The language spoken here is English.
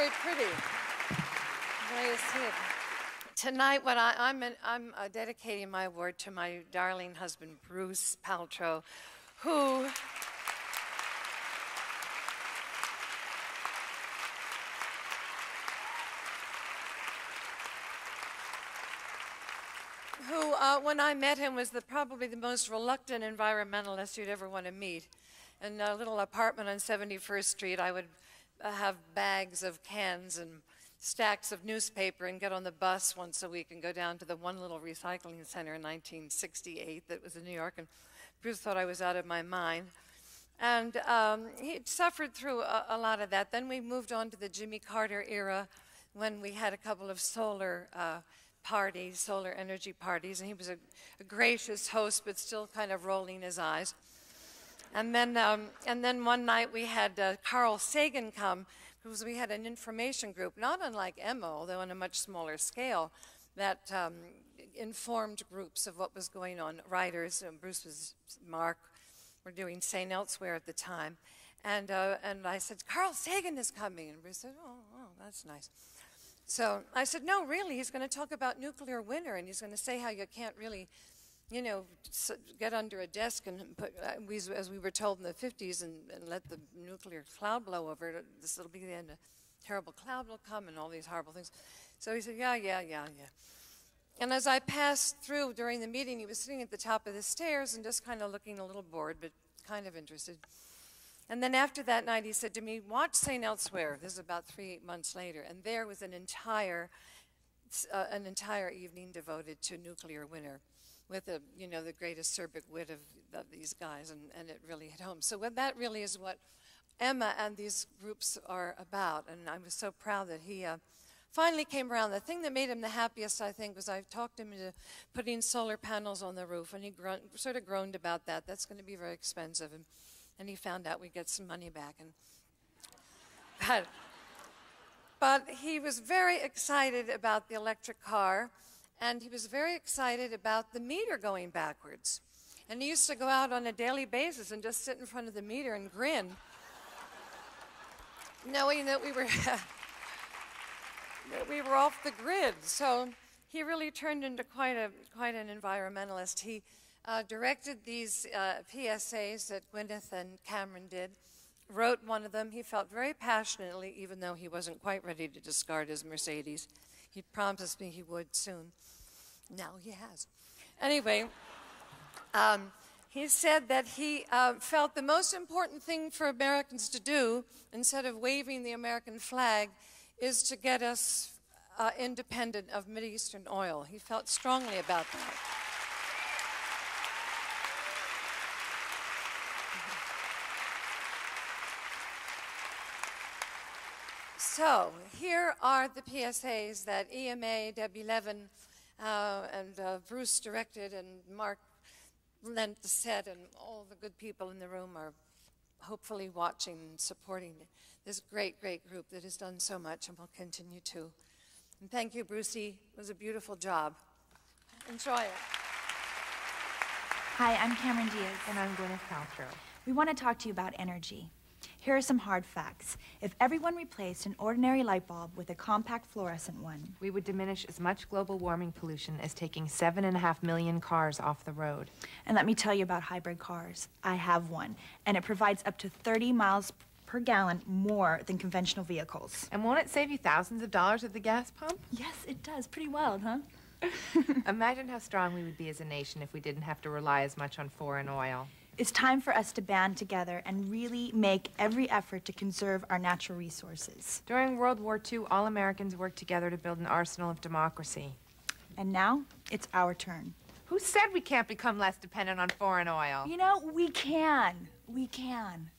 very pretty. Very hidden. Tonight, what I'm dedicating my award to my darling husband, Bruce Paltrow, who when I met him, was probably the most reluctant environmentalist you'd ever want to meet. In a little apartment on 71st Street, I would have bags of cans and stacks of newspaper and get on the bus once a week and go down to the one little recycling center in 1968 that was in New York. And Bruce thought I was out of my mind. And he suffered through a lot of that. Then we moved on to the Jimmy Carter era when we had a couple of solar parties, solar energy parties. And he was a gracious host, but still kind of rolling his eyes. And then one night we had Carl Sagan come, because we had an information group, not unlike EMA, although on a much smaller scale, that informed groups of what was going on. Writers, Mark were doing St. Elsewhere at the time. And I said, Carl Sagan is coming. And Bruce said, oh, that's nice. So I said, no, really, he's going to talk about nuclear winter, and he's going to say how you can't really, you know, get under a desk and put, as we were told in the 50s, and let the nuclear cloud blow over it. This will be the end. A terrible cloud will come and all these horrible things. So he said, yeah. And as I passed through during the meeting, he was sitting at the top of the stairs and just kind of looking a little bored, but kind of interested. And then after that night, he said to me, watch St. Elsewhere. This is about 3 months later. And there was an entire evening devoted to nuclear winter, with the great acerbic wit of these guys, and it really hit home. So that really is what EMA and these groups are about, and I was so proud that he finally came around. The thing that made him the happiest, I think, was I talked him into putting solar panels on the roof, and he sort of groaned about that. That's going to be very expensive, and he found out we'd get some money back. But he was very excited about the electric car, and he was very excited about the meter going backwards. And he used to go out on a daily basis and just sit in front of the meter and grin, knowing that we were off the grid. So he really turned into quite an environmentalist. He directed these PSAs that Gwyneth and Cameron did, wrote one of them. He felt very passionately, even though he wasn't quite ready to discard his Mercedes. He promised me he would soon. Now he has. Anyway, he said that he felt the most important thing for Americans to do, instead of waving the American flag, is to get us independent of Mideastern oil. He felt strongly about that. So here are the PSAs that EMA, Debbie Levin, and Bruce directed, and Mark lent the set, and all the good people in the room are hopefully watching and supporting this great, great group that has done so much and will continue to. And thank you, Brucey. It was a beautiful job. Enjoy it. Hi, I'm Cameron Diaz. And I'm Gwyneth Paltrow. We want to talk to you about energy. Here are some hard facts. If everyone replaced an ordinary light bulb with a compact fluorescent one, we would diminish as much global warming pollution as taking 7.5 million cars off the road. And let me tell you about hybrid cars. I have one, and it provides up to 30 miles per gallon more than conventional vehicles. And won't it save you thousands of dollars at the gas pump? Yes, it does. Pretty wild, huh? Imagine how strong we would be as a nation if we didn't have to rely as much on foreign oil. It's time for us to band together and really make every effort to conserve our natural resources. During World War II, all Americans worked together to build an arsenal of democracy. And now, it's our turn. Who said we can't become less dependent on foreign oil? You know, we can. We can.